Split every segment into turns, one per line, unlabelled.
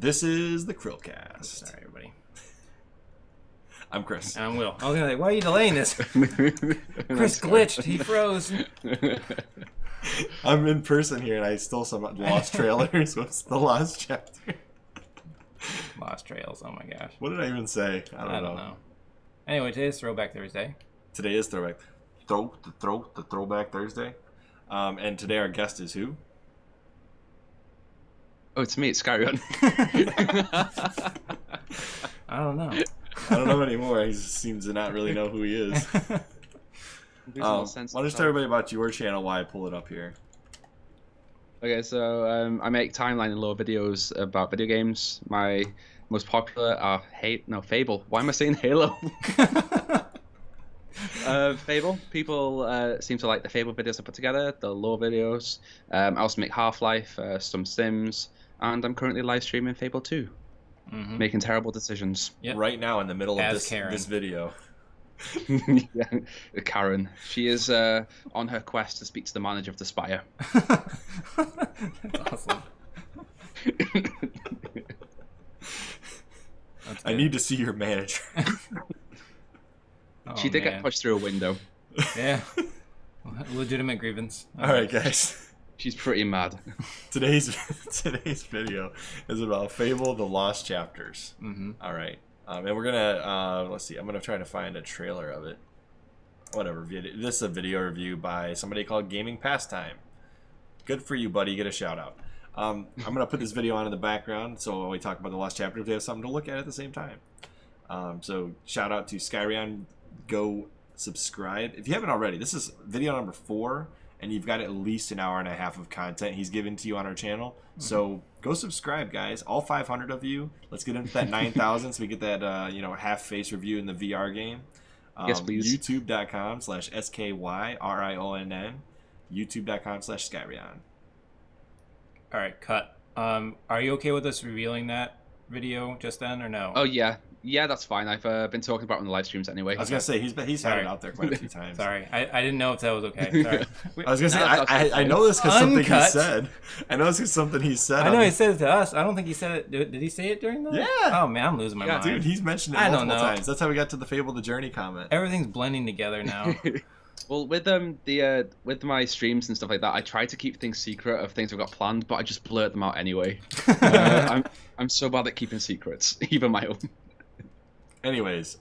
This is the CHRILLCAST.
Sorry, everybody.
I'm Chris.
And I'm Will. I was gonna like, why are you delaying this? Chris glitched. He froze.
I'm in person here, and I stole some Lost trailers. What's the Lost chapter?
Lost Trails. Oh my gosh.
What did I even say? I don't know.
Anyway, today's Throwback Thursday.
Today is Throwback. Throwback Thursday. And today our guest is who?
Oh, it's me. It's Skyrionn.
I don't know.
I don't know anymore. He seems to not really know who he is. Why don't you tell everybody about your channel, why I pull it up here?
Okay, so I make timeline and little videos about video games. My most popular are Fable. Why am I saying Halo? Fable. People seem to like the Fable videos I put together, the lore videos. I also make Half-Life, some Sims, and I'm currently live streaming Fable 2. Mm-hmm. Making terrible decisions.
Yep. Right now in the middle of this video.
Yeah, Karen. She is on her quest to speak to the manager of the Spire.
That's awesome.
I need to see your manager.
She did get pushed through a window.
Yeah. Legitimate grievance.
All right, guys.
She's pretty mad.
Today's video is about Fable: The Lost Chapters.
Mm-hmm.
All right, and we're gonna let's see. I'm gonna try to find a trailer of it. Whatever. This is a video review by somebody called Gaming Pastime. Good for you, buddy. Get a shout out. I'm gonna put this video on in the background, so when we talk about the Lost Chapters, we have something to look at the same time. So shout out to Skyrionn. Go subscribe if you haven't already. This is video number 4. And you've got at least an hour and a half of content he's given to you on our channel. Mm-hmm. So go subscribe, guys. All 500 of you. Let's get into that 9,000 so we get that half-face review in the VR game.
Yes, please.
YouTube.com/SKYRIONN. YouTube.com/Skyrionn.
All right, cut. Are you okay with us revealing that video just then or no?
Oh, yeah. Yeah, that's fine. I've been talking about it on the live streams anyway.
I was gonna say he's had it out there quite a few times.
Sorry, I didn't know if that was okay. Sorry.
I was gonna say I know this because something he said. I know this is something he said.
I know he said it to us. I don't think he said it. Did he say it during the?
Yeah.
Oh man, I'm losing my mind.
Dude, he's mentioned it multiple times. That's how we got to the Fable the Journey comment.
Everything's blending together now.
Well, with with my streams and stuff like that, I try to keep things secret of things I've got planned, but I just blurt them out anyway. I'm so bad at keeping secrets, even my own.
Anyways,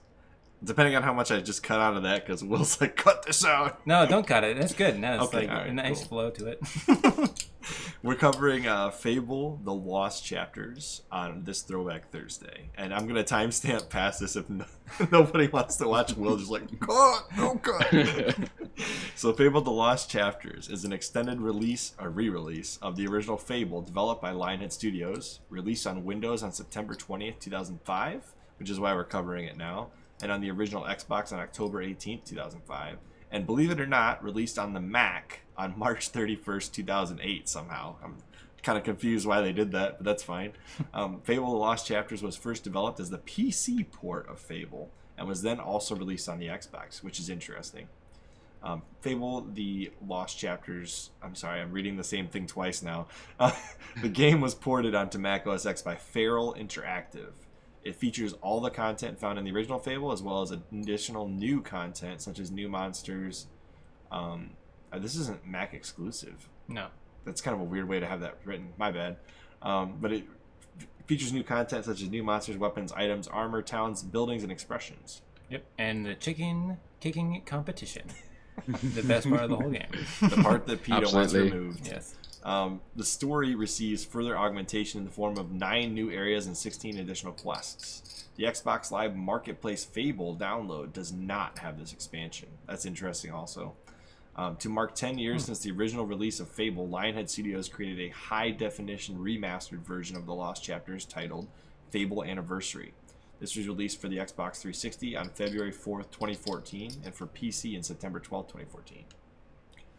depending on how much I just cut out of that, because Will's like, cut this out.
No, don't cut it. That's good. No, it's
okay,
like a nice flow to it.
We're covering Fable: The Lost Chapters on this Throwback Thursday, and I'm gonna timestamp past this if nobody wants to watch. Will just like, cut, no cut. So, Fable: The Lost Chapters is an extended release or re-release of the original Fable, developed by Lionhead Studios, released on Windows on September 20th, 2005. Which is why we're covering it now, and on the original Xbox on October 18th, 2005, and believe it or not, released on the Mac on March 31st, 2008 somehow. I'm kind of confused why they did that, but that's fine. Fable: The Lost Chapters was first developed as the PC port of Fable, and was then also released on the Xbox, which is interesting. Fable: The Lost Chapters, I'm sorry, I'm reading the same thing twice now. The game was ported onto Mac OS X by Feral Interactive. It features all the content found in the original Fable, as well as additional new content, such as new monsters. This isn't Mac exclusive.
No.
That's kind of a weird way to have that written. My bad. But it features new content, such as new monsters, weapons, items, armor, towns, buildings, and expressions.
Yep, and the chicken kicking competition. The best part of the whole game.
The part that PETA wants removed.
Yes.
The story receives further augmentation in the form of 9 new areas and 16 additional quests. The Xbox Live Marketplace Fable download does not have this expansion. That's interesting also. To mark 10 years since the original release of Fable, Lionhead Studios created a high-definition remastered version of the Lost Chapters titled Fable Anniversary. This was released for the Xbox 360 on February 4th, 2014, and for PC in September 12th, 2014.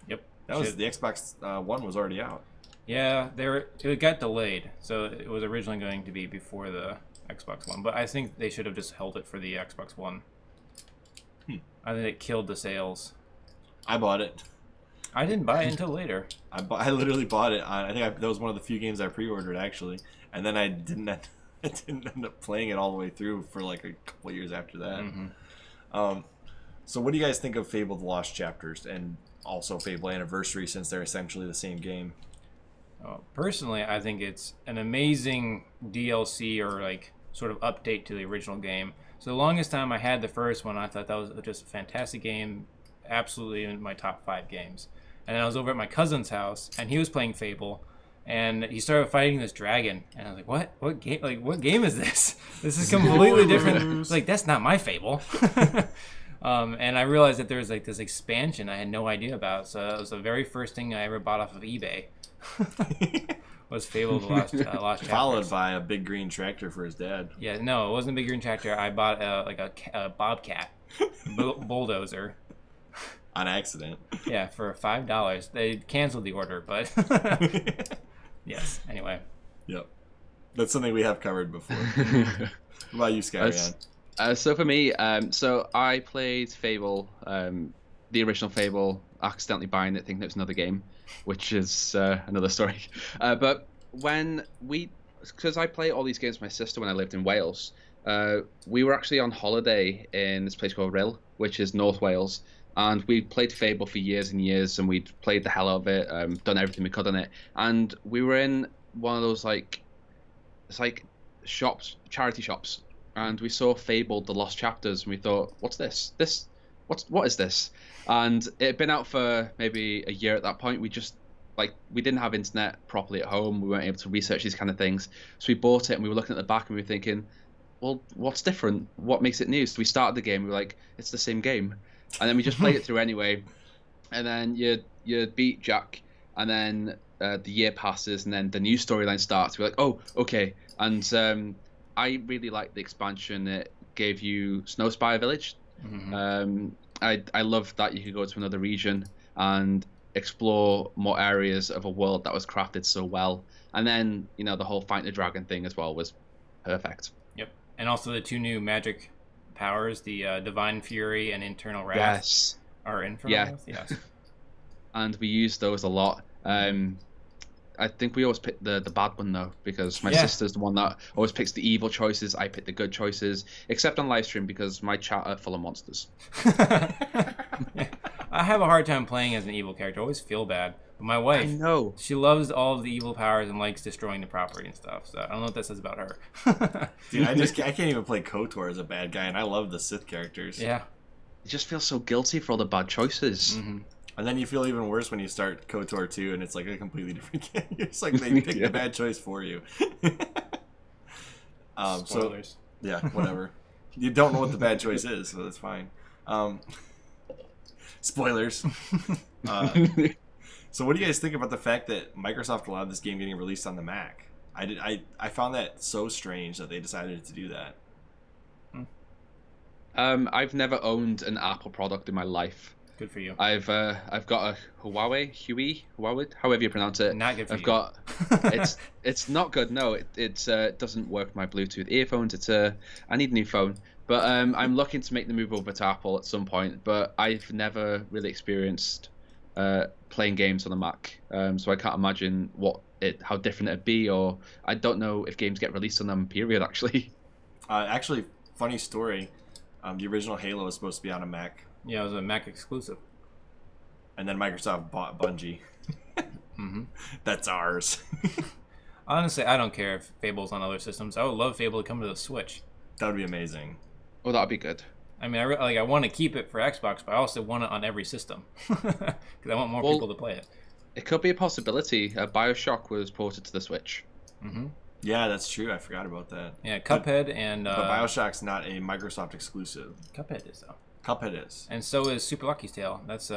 Yep.
That was the Xbox One was already out.
Yeah, it got delayed, so it was originally going to be before the Xbox One, but I think they should have just held it for the Xbox One. I think it killed the sales.
I bought it.
I didn't buy it until later.
I literally bought it on. That was one of the few games I pre-ordered actually, and then I didn't end up playing it all the way through for like a couple of years after that.
Mm-hmm.
So what do you guys think of Fable: The Lost Chapters and also Fable Anniversary, since they're essentially the same game?
Personally, I think it's an amazing DLC or like sort of update to the original game. So the longest time I had the first one, I thought that was just a fantastic game, absolutely in my top 5 games. And then I was over at my cousin's house, and he was playing Fable, and he started fighting this dragon, and I was like, "What? What game? Like, what game is this? This is completely different." It's like, that's not my Fable. And I realized that there was like this expansion I had no idea about. So it was the very first thing I ever bought off of eBay. Was Fable: The Lost Chapters.
Followed by a big green tractor for his dad.
Yeah, no, it wasn't a big green tractor. I bought a bobcat, bulldozer.
On accident.
Yeah, for $5. They canceled the order, but yes. Anyway.
Yep, that's something we have covered before. What about you, Skyrionn?
So for me, so I played Fable, the original Fable, accidentally buying it, thinking it was another game, which is another story. But because I play all these games with my sister when I lived in Wales, we were actually on holiday in this place called Rhyl, which is North Wales. And we played Fable for years and years, and we'd played the hell out of it, done everything we could on it. And we were in one of those it's like shops, charity shops, and we saw Fable: The Lost Chapters, and we thought, "What's this? What is this?" And it had been out for maybe a year at that point. We just we didn't have internet properly at home. We weren't able to research these kind of things, so we bought it, and we were looking at the back, and we were thinking, "Well, what's different? What makes it new?" So we started the game. We were like, "It's the same game." And then we just played it through anyway, and then you beat Jack, and then the year passes, and then the new storyline starts. We're like, oh, okay. And I really liked the expansion. It gave you Snowspire Village. Mm-hmm. I loved that you could go to another region and explore more areas of a world that was crafted so well. And then the whole fight the dragon thing as well was perfect.
Yep, and also the 2 new magic powers, the Divine Fury and Internal Wrath.
Yes.
Or Infernal Wrath? Yes.
And we used those a lot. I think we always pick the bad one, though, because my sister's the one that always picks the evil choices. I pick the good choices, except on live stream because my chat are full of monsters.
I have a hard time playing as an evil character. I always feel bad. But my wife, she loves all of the evil powers and likes destroying the property and stuff. So I don't know what that says about her.
Dude, I can't even play KOTOR as a bad guy, and I love the Sith characters.
Yeah.
You just feel so guilty for all the bad choices.
Mm-hmm.
And then you feel even worse when you start KOTOR 2, and it's like a completely different game. It's like they picked the bad choice for you.
Spoilers.
So, yeah, whatever. You don't know what the bad choice is, so that's fine. Spoilers. So what do you guys think about the fact that Microsoft allowed this game getting released on the Mac? I found that so strange that they decided to do that.
I've never owned an Apple product in my life.
Good for you.
I've got a Huawei, however you pronounce it.
Not good for
you. It's not good. No, it doesn't work with my Bluetooth earphones. I need a new phone. But I'm looking to make the move over to Apple at some point. But I've never really experienced playing games on a Mac, so I can't imagine how different it'd be, or I don't know if games get released on them. Period.
Actually, funny story. The original Halo was supposed to be on a Mac.
Yeah, it was a Mac exclusive.
And then Microsoft bought Bungie.
Mm-hmm.
That's ours.
Honestly, I don't care if Fable's on other systems. I would love Fable to come to the Switch.
That would be amazing.
Oh, that'd be good.
I mean, I want to keep it for Xbox, but I also want it on every system because I want more people to play it.
It could be a possibility. BioShock was ported to the Switch.
Mm-hmm.
Yeah, that's true. I forgot about that.
Yeah, Cuphead
but BioShock's not a Microsoft exclusive.
Cuphead is though.
Cuphead is.
And so is Super Lucky's Tale. That's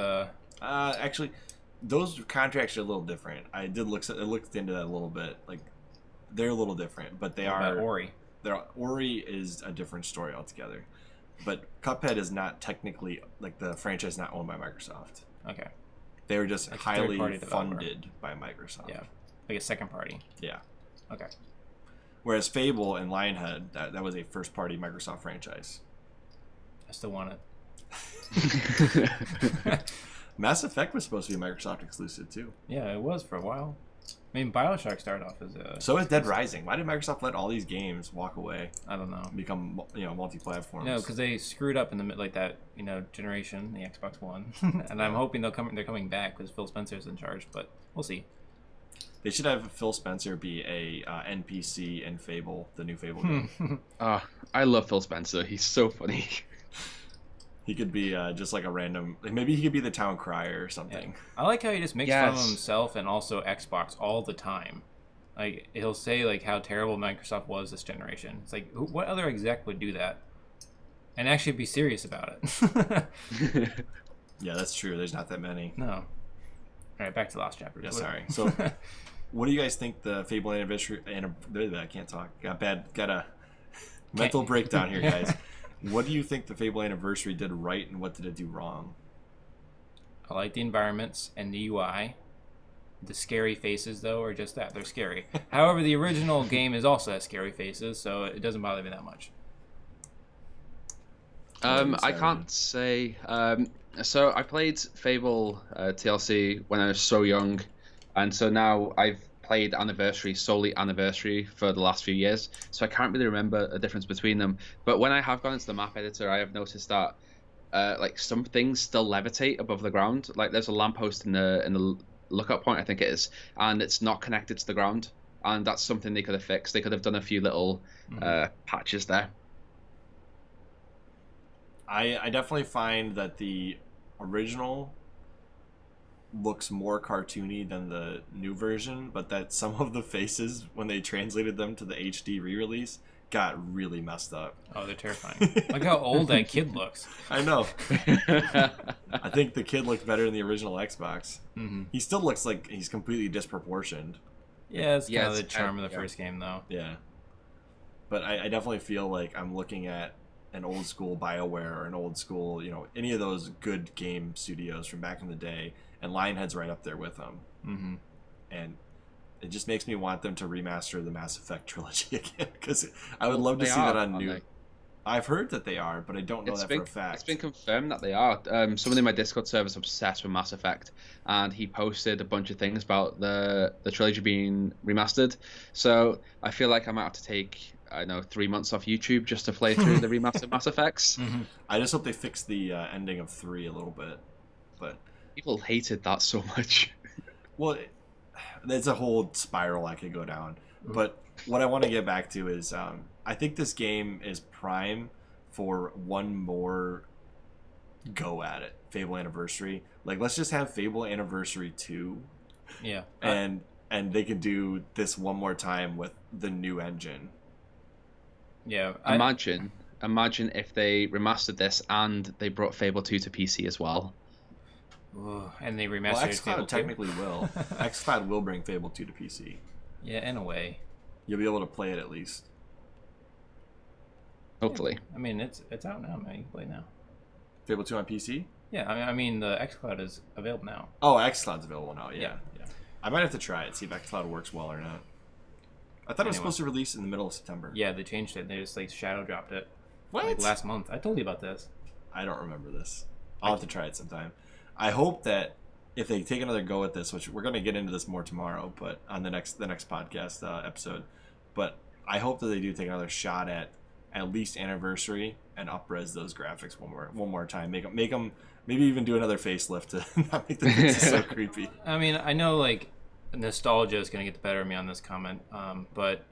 actually, those contracts are a little different. I looked into that a little bit. Like, they're a little different, but they are.
About Ori.
Ori is a different story altogether. But Cuphead is not technically, like, the franchise is not owned by Microsoft.
Okay.
They were just
like
highly funded by Microsoft.
Yeah, like a second party.
Yeah.
Okay.
Whereas Fable and Lionhead, that was a first party Microsoft franchise.
I still want it.
Mass Effect was supposed to be a Microsoft exclusive too.
Yeah, it was for a while. I mean, BioShock started off as a...
So is Dead Rising. Why did Microsoft let all these games walk away?
I don't know.
Become, multi-platforms.
No, because they screwed up in the like that, generation, the Xbox One, and I'm hoping they're coming back because Phil Spencer's in charge. But we'll see.
They should have Phil Spencer be a NPC in Fable, the new Fable game.
I love Phil Spencer. He's so funny.
He could be just like a random... Maybe he could be the town crier or something.
Yeah. I like how he just makes fun of himself and also Xbox all the time. Like, he'll say like how terrible Microsoft was this generation. It's like, what other exec would do that? And actually be serious about it.
Yeah, that's true. There's not that many.
No. All right, back to the last chapter.
Yeah, sorry. So, what do you guys think the Fable Anniversary... I can't talk. Got a mental breakdown here, guys. What do you think the Fable Anniversary did right, and what did it do wrong?
I like the environments and the UI. The scary faces, though, are just that. They're scary. However, the original game is also has scary faces, so it doesn't bother me that much.
I can't say. So I played Fable TLC when I was so young, and so now I've played solely Anniversary for the last few years, so I can't really remember a difference between them. But when I have gone into the map editor, I have noticed that like some things still levitate above the ground. Like there's a lamppost in the lookout point, I think it is, and it's not connected to the ground, and that's something they could have fixed. They could have done a few little patches there.
I definitely find that the original looks more cartoony than the new version, but that some of the faces, when they translated them to the HD re-release, got really messed up.
Oh, they're terrifying. Look how old that kid looks.
I know. I think the kid looked better in the original Xbox.
Mm-hmm.
He still looks like he's completely disproportioned.
Yeah, it's kind of the charm of the first game, though.
Yeah. But I definitely feel like I'm looking at an old school BioWare or an old school, any of those good game studios from back in the day, and Lionhead's right up there with them.
Mm-hmm.
And it just makes me want them to remaster the Mass Effect trilogy again, because I would love to see that on new. I've heard that they are, but I don't know that for a fact.
It's been confirmed that they are. Someone in my Discord server is obsessed with Mass Effect, and he posted a bunch of things about the trilogy being remastered. So I feel like I might have to take 3 months off YouTube just to play through the remastered Mass Effects.
Mm-hmm.
I just hope they fix the ending of 3 a little bit, but
people hated that so much.
Well, there's a whole spiral I could go down. But what I want to get back to is I think this game is prime for one more go at it. Fable Anniversary. Like, let's just have Fable Anniversary 2.
Yeah.
And they can do this one more time with the new engine.
Yeah. Imagine if they remastered this and they brought Fable 2 to PC as well.
Ooh, and they remastered Fable 2?
Technically will. xCloud will bring Fable 2 to PC.
Yeah, in a way.
You'll be able to play it at least.
Hopefully.
Yeah, I mean, it's out now, man. You can play it now.
Fable 2 on PC?
Yeah, I mean the xCloud is available now.
Oh, xCloud's available now, yeah. I might have to try it, see if xCloud works well or not. I thought it was supposed to release in the middle of September.
Yeah, they changed it. They just shadow dropped it.
What?
Like last month. I told you about this.
I don't remember this. I'll have to try it sometime. I hope that if they take another go at this, which we're going to get into this more tomorrow, but on the next podcast episode, but I hope that they do take another shot at least Anniversary and up-res those graphics one more time. Make them maybe even do another facelift to not make the faces so creepy.
I mean, I know nostalgia is going to get the better of me on this comment, but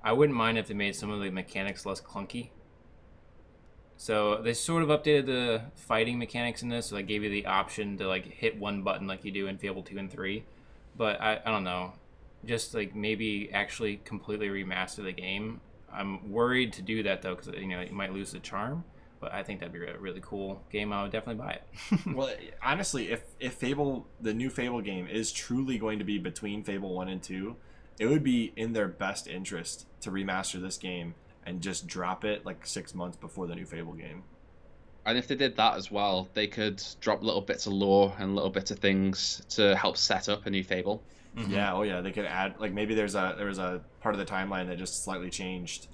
I wouldn't mind if they made some of the mechanics less clunky. So they sort of updated the fighting mechanics in this, so they gave you the option to hit one button like you do in Fable 2 and 3. But I don't know, just maybe actually completely remaster the game. I'm worried to do that though, because you might lose the charm. But I think that'd be a really cool game. I would definitely buy it.
Well, honestly, if Fable, the new Fable game, is truly going to be between Fable 1 and 2, it would be in their best interest to remaster this game and just drop it 6 months before the new Fable game.
And if they did that as well, they could drop little bits of lore and little bits of things to help set up a new Fable.
Mm-hmm. Yeah, oh yeah, they could add maybe there was a part of the timeline that just slightly changed,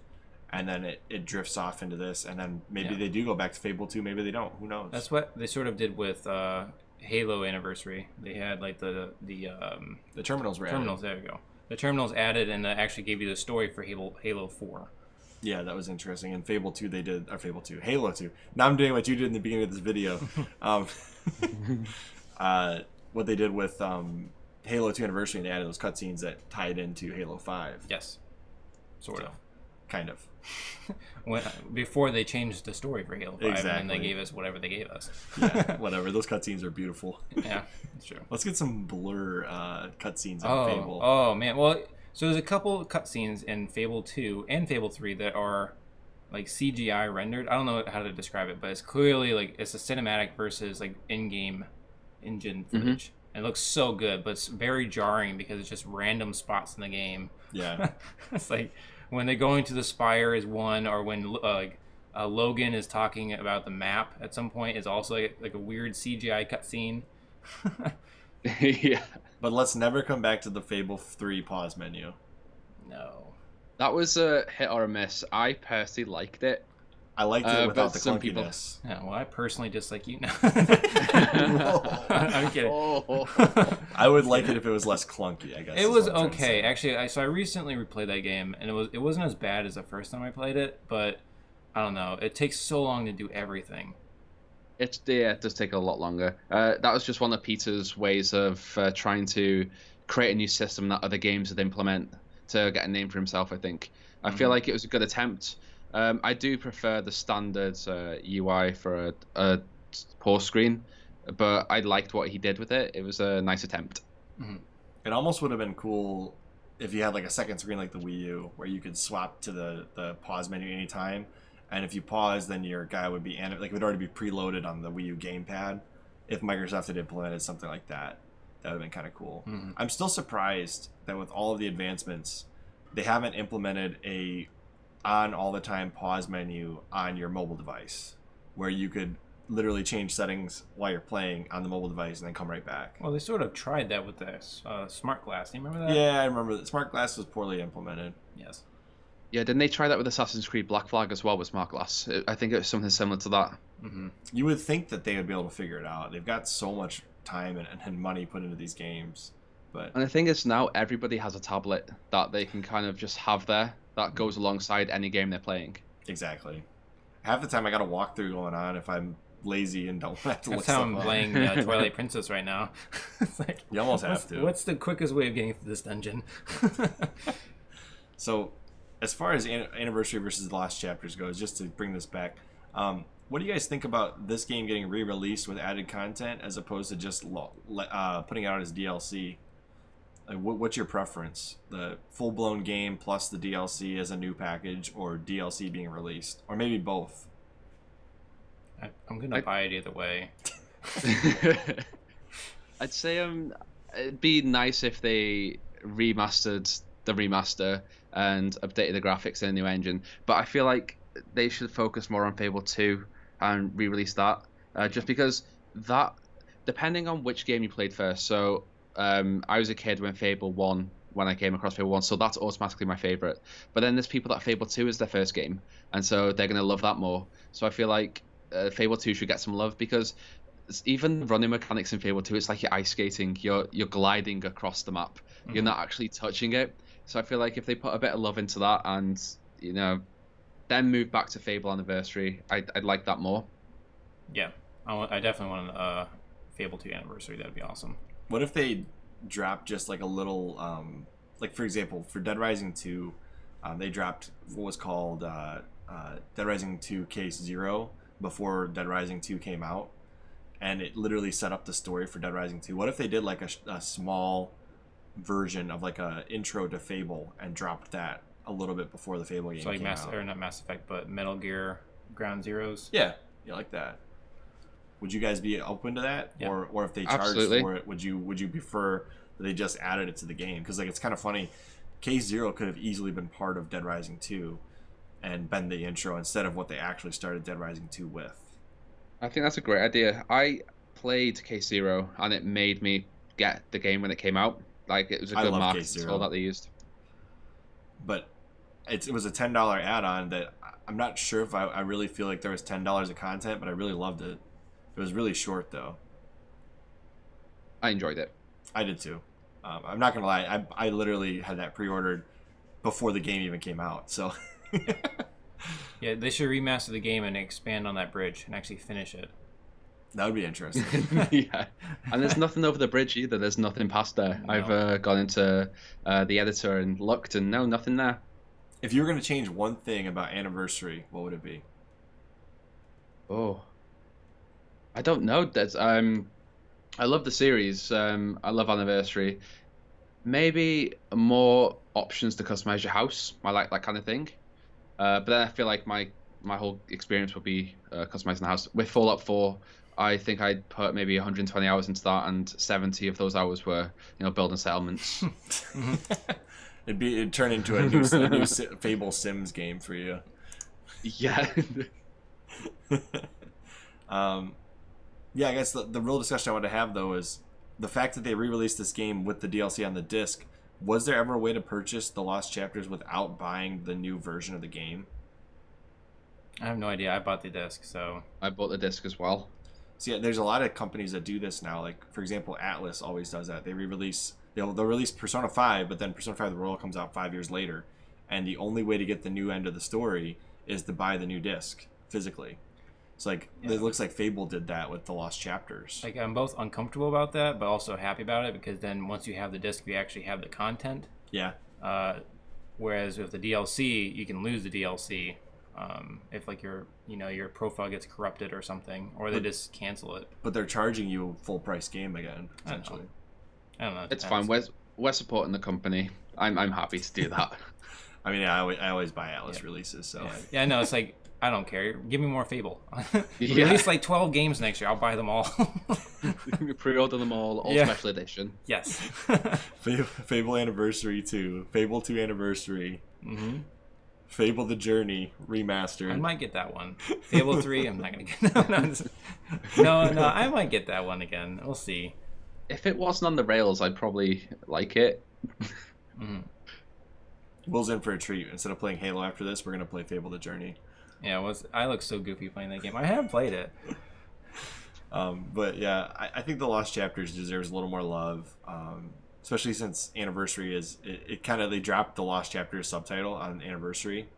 and then it drifts off into this, and then maybe they do go back to Fable 2, maybe they don't. Who knows?
That's what they sort of did with Halo Anniversary. They had like the
terminals were
terminals.
added.
There we go. The terminals added and actually gave you the story for Halo 4.
Yeah, that was interesting. And Fable 2, they did, or Fable 2, Halo 2. Now I'm doing what you did in the beginning of this video. What they did with Halo 2 Anniversary, and they added those cutscenes that tied into Halo 5.
Yes. Sort of.
Kind of.
Before they changed the story for Halo 5,
Exactly.
and then they gave us whatever they gave us.
Yeah, whatever. Those cutscenes are beautiful.
Yeah, that's true.
Let's get some Blur cutscenes in Fable.
Oh, man. Well, so there's a couple cutscenes in Fable 2 and Fable 3 that are like CGI rendered. I don't know how to describe it, but it's clearly like it's a cinematic versus like in-game engine footage. It looks so good, but it's very jarring because it's just random spots in the game.
Yeah.
It's like when they go into the spire is one, or when Logan is talking about the map at some point is also like a weird CGI cutscene.
Yeah.
But let's never come back to the Fable 3 pause menu.
No.
That was a hit or a miss. I personally liked it.
I liked it without the
some people-
clunkiness.
Yeah, well, I personally dislike you now.
No.
I'm kidding.
Oh.
I would like it if it was less clunky, I guess.
It
is
was
what I'm trying to
okay.
say.
Actually, I recently replayed that game, and it wasn't as bad as the first time I played it, but I don't know. It takes so long to do everything.
It does take a lot longer. That was just one of Peter's ways of trying to create a new system that other games would implement to get a name for himself, I think. I feel like it was a good attempt. I do prefer the standard UI for a pause screen, but I liked what he did with it. It was a nice attempt.
It almost would have been cool if you had like a second screen like the Wii U, where you could swap to the pause menu anytime. And if you pause, then your guy would be it would already be preloaded on the Wii U gamepad. If Microsoft had implemented something like that, that would have been kind of cool. I'm still surprised that with all of the advancements, they haven't implemented a on all the time pause menu on your mobile device, where you could literally change settings while you're playing on the mobile device and then come right back.
Well, they sort of tried that with the smart glass. Do you remember that?
Yeah, I remember. Smart glass was poorly implemented.
Yes.
Yeah, didn't they try that with Assassin's Creed Black Flag as well with Smart Glass? I think it was something similar to that.
You would think that they would be able to figure it out. They've got so much time and money put into these games. But
And the thing is, now everybody has a tablet that they can kind of just have there that goes alongside any game they're playing.
exactly. Half the time I got a walkthrough going on if I'm lazy and don't have to look
That's how
stuff
I'm
up.
playing Twilight Princess right now. It's like,
You almost have to.
What's the quickest way of getting through this dungeon?
So, as far as Anniversary versus the Lost Chapters goes, just to bring this back, what do you guys think about this game getting re-released with added content as opposed to just putting it out as DLC? Like, what's your preference? The full-blown game plus the DLC as a new package, or DLC being released? Or maybe both?
I'm going to buy it either way.
I'd say it'd be nice if they remastered the remaster and updated the graphics in a new engine, but I feel like they should focus more on Fable 2 and re-release that, just because that, depending on which game you played first. So I was a kid when I came across Fable 1, so that's automatically my favorite. But then there's people that Fable 2 is their first game, and so they're going to love that more. So I feel like Fable 2 should get some love, because even running mechanics in Fable 2, it's like you're ice skating, you're gliding across the map. You're not actually touching it. So I feel like if they put a bit of love into that and, then move back to Fable Anniversary, I'd like that more.
Yeah, I definitely want a Fable 2 Anniversary. That'd be awesome.
What if they dropped just like a little, like for example, for Dead Rising 2, they dropped what was called Dead Rising 2 Case Zero before Dead Rising 2 came out, and it literally set up the story for Dead Rising 2. What if they did like a small version of like a intro to Fable and dropped that a little bit before the Fable game
So like
came out?
or not Mass Effect, but Metal Gear Ground Zeroes.
Yeah, like that. Would you guys be open to that?
Yeah.
Or if they charged
Absolutely.
for it, would you prefer that they just added it to the game? Because like it's kind of funny. Case Zero could have easily been part of Dead Rising 2 and been the intro instead of what they actually started Dead Rising 2 with.
I think that's a great idea. I played Case Zero, and it made me get the game when it came out. Like, it was a
I
good
love
marketing
Case Zero.
tool that they used.
But it was a $10 add-on that I'm not sure if I really feel like there was $10 of content, but I really loved it. It was really short though.
I enjoyed it.
I did too. I'm not gonna lie. I literally had that pre-ordered before the game even came out. So
Yeah, they should remaster the game and expand on that bridge and actually finish it.
that would be interesting.
Yeah, and there's nothing over the bridge either. There's nothing past there.
No.
I've gone into the editor and looked, and no, nothing there.
If you were gonna change one thing about Anniversary, what would it be?
Oh, I don't know. That's I love the series. I love Anniversary. Maybe more options to customize your house. I like that kind of thing. But then I feel like my whole experience would be customizing the house. With Fallout 4, I think I'd put maybe 120 hours into that, and 70 of those hours were, building settlements.
It'd turn into a new Fable Sims game for you.
Yeah.
Yeah, I guess the real discussion I want to have though is the fact that they re-released this game with the DLC on the disc. Was there ever a way to purchase the Lost Chapters without buying the new version of the game?
I have no idea. I bought the disc, so
I bought the disc as well.
So yeah, there's a lot of companies that do this now. Like for example, Atlas always does that. They re-release. They'll release Persona 5, but then Persona 5 The Royal comes out 5 years later, and the only way to get the new end of the story is to buy the new disc physically. It's like it looks like Fable did that with the Lost Chapters.
like I'm both uncomfortable about that, but also happy about it because then once you have the disc, you actually have the content.
Yeah.
Whereas with the DLC, you can lose the DLC if like your profile gets corrupted or something, or they just cancel it.
But they're charging you a full price game again, essentially.
I don't know.
It's fine. We're supporting the company. I'm happy to do that.
I mean, I always buy Atlas releases, so
Yeah, no, it's like I don't care. Give me more Fable.
Yeah.
Release like 12 games next year. I'll buy them all.
Pre-order them all
Yeah.
special edition.
Yes.
Fable Anniversary 2, Fable 2 Anniversary, Fable the Journey Remastered.
I might get that one. Fable 3, I'm not gonna get. No, I might get that one again. We'll see.
If it wasn't on the rails, I'd probably like it.
Will's in for a treat. Instead of playing Halo after this, we're gonna play Fable the Journey.
Yeah, I look so goofy playing that game. I have played it.
But yeah, I think the Lost Chapters deserves a little more love, especially since Anniversary is it kind of they dropped the Lost Chapters subtitle on Anniversary,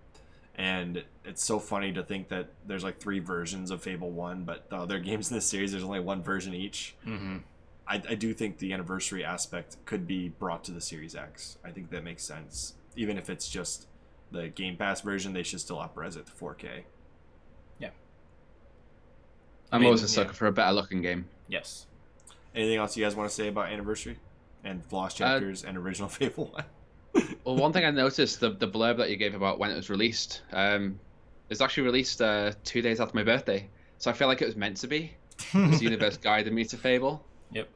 and it's so funny to think that there's like 3 versions of Fable 1, but the other games in this series there's only 1 version each. I do think the Anniversary aspect could be brought to the Series X. I think that makes sense, even if it's just the Game Pass version. They should still up-res it to 4K.
Yeah.
I'm always a sucker for a better looking game.
Yes.
Anything else you guys want to say about Anniversary and Lost Chapters and original Fable 1?
Well, one thing I noticed, the blurb that you gave about when it was released, it's actually released 2 days after my birthday. So I feel like it was meant to be. The universe guided me to Fable.
Yep.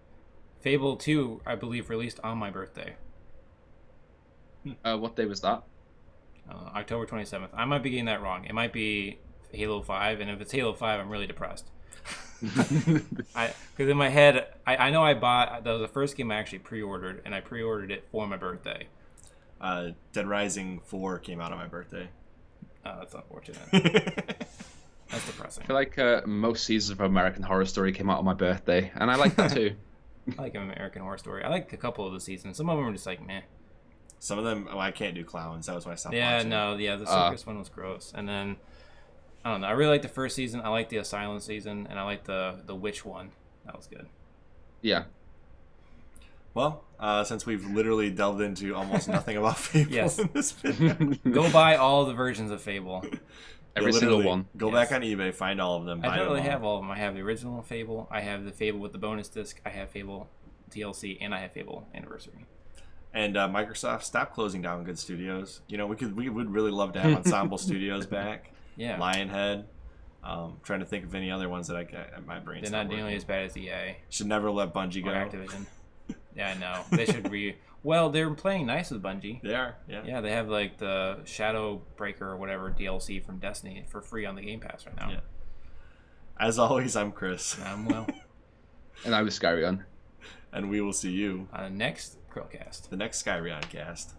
Fable 2, I believe, released on my birthday.
What day was that?
October 27th. I might be getting that wrong. It might be Halo 5, and if it's Halo 5, I'm really depressed. Because in my head, I know that was the first game I actually pre-ordered, and I pre-ordered it for my birthday.
Dead Rising 4 came out on my birthday.
Oh, that's unfortunate. That's depressing.
I feel like most seasons of American Horror Story came out on my birthday, and I like that too.
I like American Horror Story. I like a couple of the seasons. Some of them are just like, meh.
Some of them, I can't do clowns. That was why I stopped
Yeah,
watching.
the circus one was gross. And then, I don't know. I really like the first season. I like the Asylum season, and I like the witch one. That was good.
Yeah.
Well, since we've literally delved into almost nothing about Fable
Yes.
in this video,
Go buy all the versions of Fable.
Every single one.
Go back on eBay, find all of them.
I
buy
don't really
them all.
have all of them. I have the original Fable. I have the Fable with the bonus disc. I have Fable DLC, and I have Fable Anniversary.
And Microsoft, stop closing down good studios. You know, we would really love to have Ensemble Studios back.
Yeah.
Lionhead. Trying to think of any other ones that I got. My brain's
They're not nearly as bad as EA
Should never let Bungie
or
go.
Activision. Yeah, I know. They should Well, they're playing nice with Bungie.
They are, yeah.
Yeah, they have like the Shadow Breaker or whatever DLC from Destiny for free on the Game Pass right now.
Yeah. As always, I'm Chris.
I'm Will.
And I was Skyrionn.
And we will see you
Next CHRILLCAST.
the next Skyrionn cast.